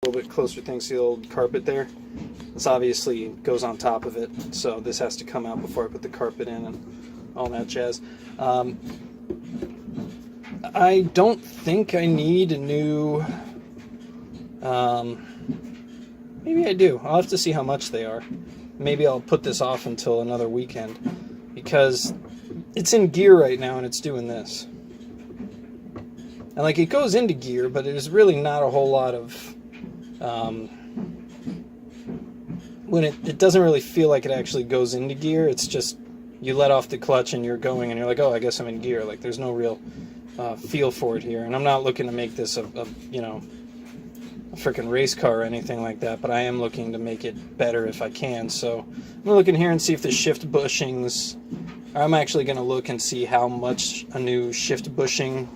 A little bit closer things to the old carpet there. This obviously goes on top of it, so this has to come out before I put the carpet in and all that jazz. I don't think I need a new... maybe I do. I'll have to see how much they are. Maybe I'll put this off until another weekend, because it's in gear right now and it's doing this. And like, it goes into gear, but there's really not a whole lot of... when it doesn't really feel like it actually goes into gear. It's just you let off the clutch and you're going and you're like, oh, I guess I'm in gear. Like, there's no real feel for it here. And I'm not looking to make this a freaking race car or anything like that, but I am looking to make it better if I can. So I'm gonna look in here and see if the shift bushings... I'm actually gonna look and see how much a new shift bushing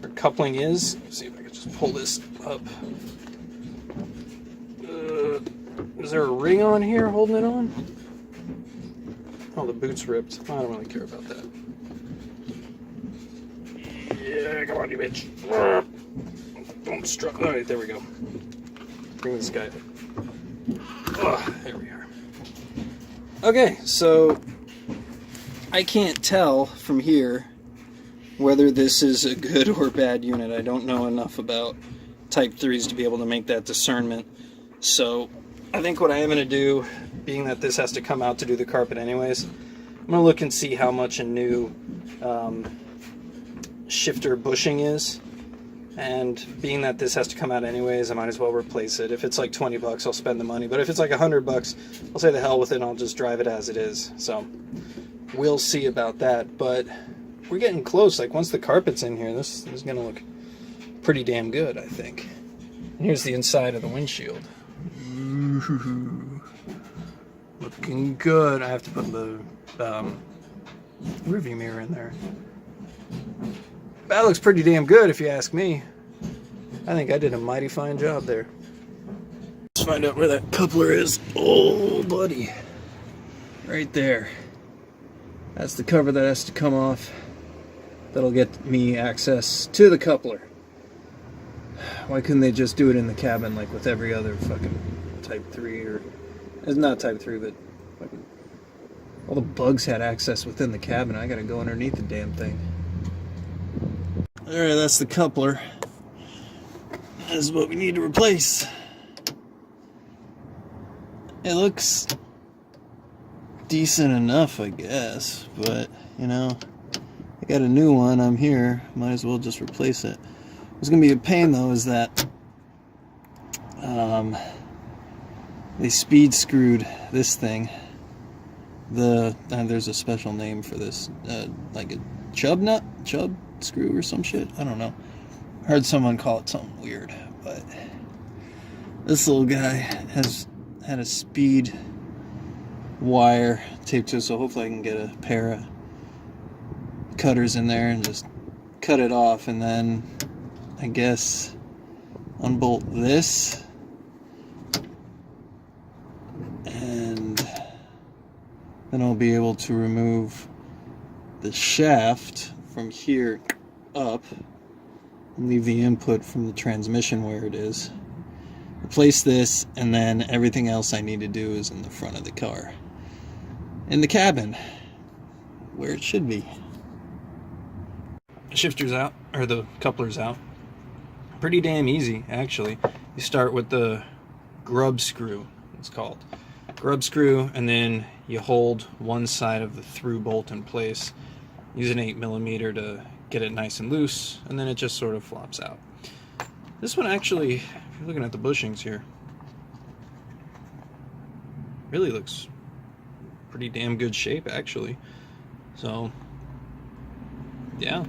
or coupling is. Let's see if I can just pull this up. Is there a ring on here holding it on? Oh, the boot's ripped. I don't really care about that. Yeah, come on, you bitch. Don't struggle. Alright, there we go. Bring this guy up. Oh, there we are. Okay, so I can't tell from here whether this is a good or bad unit. I don't know enough about Type 3s to be able to make that discernment. So I think what I am going to do, being that this has to come out to do the carpet anyways, I'm going to look and see how much a new shifter bushing is. And being that this has to come out anyways, I might as well replace it. If it's like 20 bucks, I'll spend the money. But if it's like 100 bucks, I'll say the hell with it and I'll just drive it as it is. So we'll see about that. But we're getting close. Like, once the carpet's in here, this is going to look pretty damn good, I think. And here's the inside of the windshield. Ooh, looking good. I have to put the rearview mirror in there. That looks pretty damn good, if you ask me. I think I did a mighty fine job there. Let's find out where that coupler is. Oh, buddy. Right there. That's the cover that has to come off. That'll get me access to the coupler. Why couldn't they just do it in the cabin like with every other fucking Type 3 or... It's not Type 3, but fucking... all the bugs had access within the cabin. I gotta go underneath the damn thing. Alright, that's the coupler. That's what we need to replace. It looks decent enough, I guess, but, you know, I got a new one, I'm here, might as well just replace it. What's going to be a pain, though, is that they speed screwed this thing. There's a special name for this, like a chub nut? Chub screw or some shit? I don't know. I heard someone call it something weird, but this little guy has had a speed wire taped to it, so hopefully I can get a pair of cutters in there and just cut it off, and then I guess unbolt this, and then I'll be able to remove the shaft from here up and leave the input from the transmission where it is. Replace this, and then everything else I need to do is in the front of the car. In the cabin, where it should be. The shifter's out, or the coupler's out. Pretty damn easy, actually. You start with the grub screw, it's called. Grub screw, and then you hold one side of the through bolt in place. Use an 8mm to get it nice and loose, and then it just sort of flops out. This one actually, if you're looking at the bushings here, really looks pretty damn good shape, actually. So, yeah.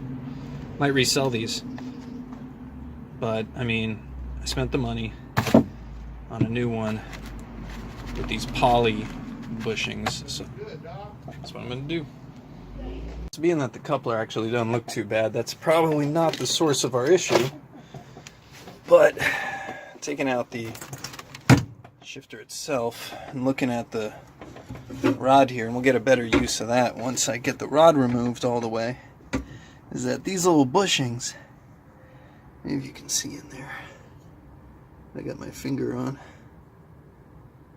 Might resell these. But, I mean, I spent the money on a new one with these poly bushings, so that's what I'm going to do. So being that the coupler actually doesn't look too bad, that's probably not the source of our issue. But taking out the shifter itself and looking at the rod here, and we'll get a better use of that once I get the rod removed all the way, is that these little bushings, maybe you can see in there, I got my finger on.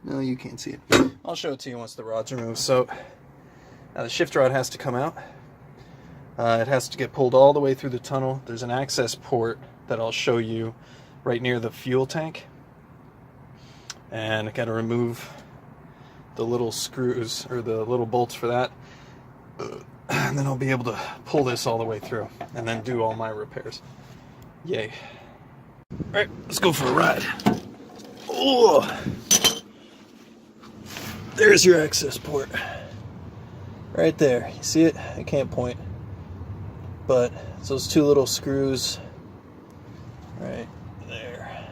No, you can't see it. I'll show it to you once the rod's removed. So now the shift rod has to come out. It has to get pulled all the way through the tunnel. There's an access port that I'll show you right near the fuel tank. And I got to remove the little screws, or the little bolts for that. And then I'll be able to pull this all the way through and then do all my repairs. Yay. Alright, let's go for a ride. Oh, there's your access port. Right there. You see it? I can't point. But it's those two little screws right there.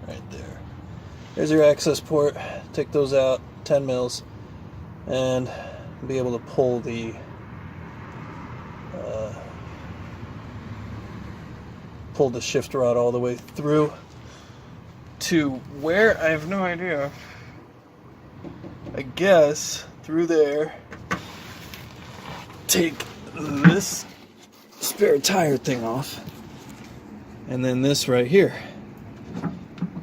Right there. There's your access port. Take those out, 10 mils, and be able to pull the shift rod all the way through to where, I have no idea. I guess through there. Take this spare tire thing off, and then this right here,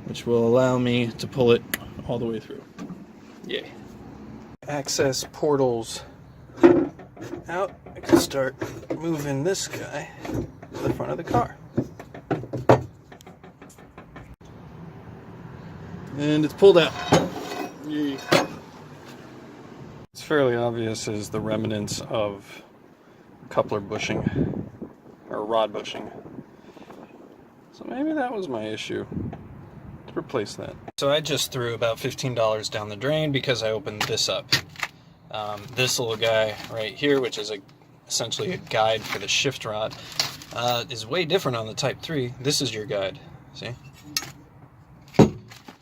which will allow me to pull it all the way through. Yay. Access portals out. I can start moving this guy to the front of the car. And it's pulled out. Yay. It's fairly obvious as the remnants of coupler bushing, or rod bushing. So maybe that was my issue. Let's replace that. So I just threw about $15 down the drain because I opened this up. This little guy right here, which is essentially a guide for the shift rod, is way different on the Type 3. This is your guide, see?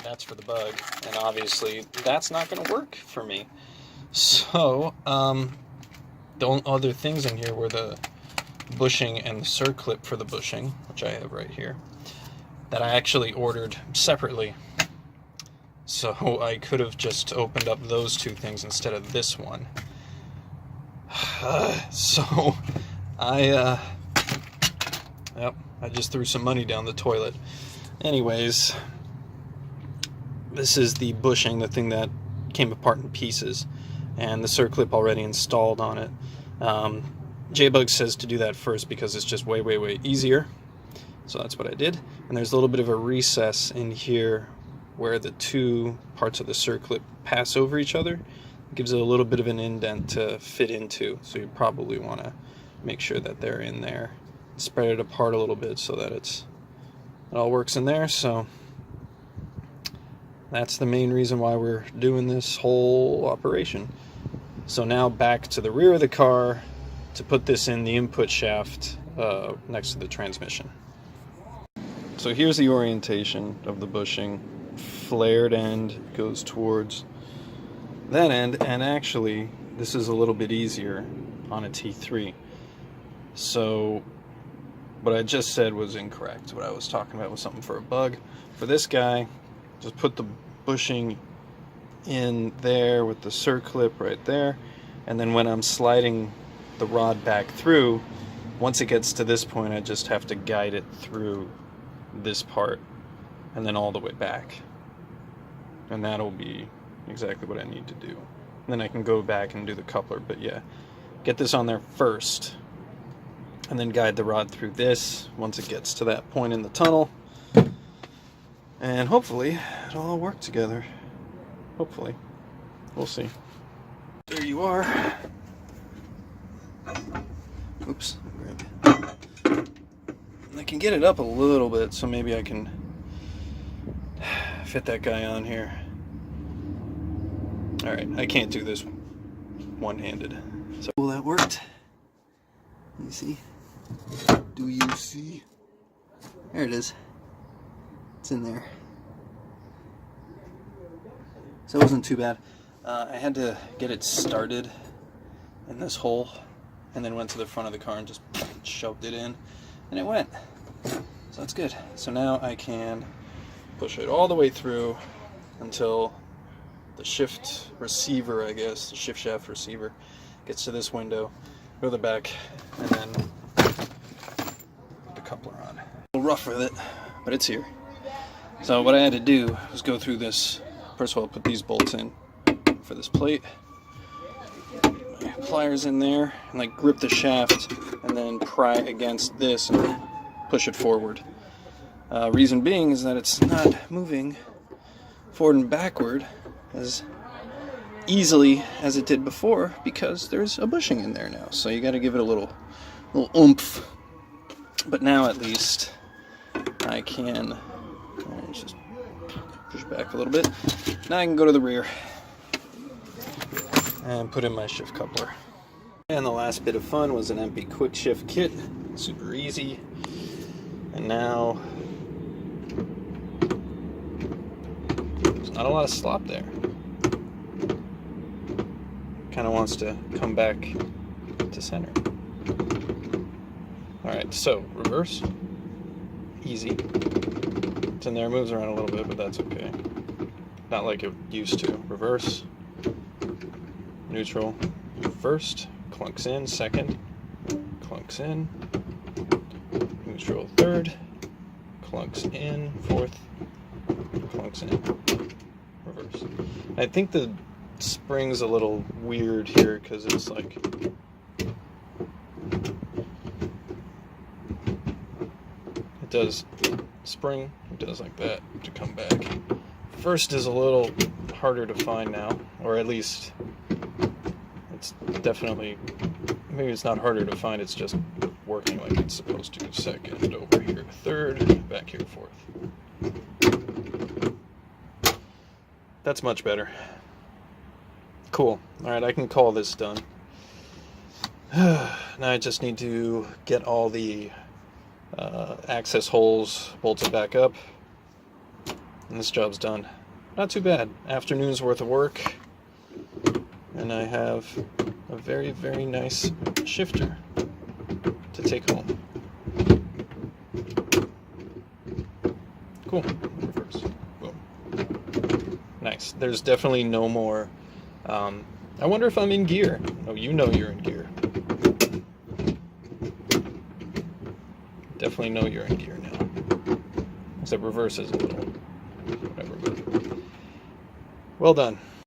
That's for the bug, and obviously that's not going to work for me. So, the other things in here were the bushing and the circlip for the bushing, which I have right here, that I actually ordered separately. So I could have just opened up those two things instead of this one. So I just threw some money down the toilet. Anyways, this is the bushing, the thing that came apart in pieces, and the circlip already installed on it. JBug says to do that first because it's just way, way, way easier. So that's what I did. And there's a little bit of a recess in here where the two parts of the circlip pass over each other. It gives it a little bit of an indent to fit into, so you probably want to make sure that they're in there. Spread it apart a little bit so that it all works in there. So that's the main reason why we're doing this whole operation. So now back to the rear of the car to put this in the input shaft next to the transmission. So here's the orientation of the bushing. Flared end goes towards that end, and actually this is a little bit easier on a T3. So what I just said was incorrect. What I was talking about was something for a bug. For this guy, just put the bushing in there with the circlip right there, and then when I'm sliding the rod back through, once it gets to this point, I just have to guide it through this part and then all the way back, and that'll be exactly what I need to do. And then I can go back and do the coupler. But yeah, get this on there first and then guide the rod through this once it gets to that point in the tunnel, and hopefully it'll all work together. Hopefully. We'll see. There you are. Oops. I can get it up a little bit, so maybe I can fit that guy on here. Alright, I can't do this one-handed. So, well, that worked. You see? Do you see? There it is. It's in there. So it wasn't too bad. I had to get it started in this hole, and then went to the front of the car and just shoved it in, and it went. So that's good. So now I can push it all the way through until the shift receiver, I guess, the shift shaft receiver, gets to this window, go to the back, and then put the coupler on. A little rough with it, but it's here. So what I had to do was go through this. First of all, put these bolts in for this plate. My pliers in there, and like grip the shaft, and then pry against this and push it forward. Reason being is that it's not moving forward and backward as easily as it did before because there's a bushing in there now. So you got to give it a little oomph. But now at least I can just push back a little bit. Now I can go to the rear and put in my shift coupler. And the last bit of fun was an empty quick shift kit. Super easy. And now there's not a lot of slop there. Kind of wants to come back to center. Alright, so reverse. Easy. It's in there, moves around a little bit, but that's okay. Not like it used to. Reverse. Neutral. First. Clunks in. Second. Clunks in. Neutral. Third. Clunks in. Fourth. Clunks in. Reverse. I think the spring's a little weird here because it's like it does spring, it does like that to come back. First is a little harder to find now, or at least it's definitely, maybe it's not harder to find, it's just working like it's supposed to. Second over here, third, back here, fourth. That's much better. Cool. Alright, I can call this done. Now I just need to get all the access holes bolted back up. And this job's done. Not too bad. Afternoon's worth of work. And I have a very, very nice shifter to take home. Cool. Reverse. Boom. Nice. There's definitely no more. I wonder if I'm in gear. Oh, you know you're in gear. Definitely know you're in gear now. Except reverse is a little whatever. Well done.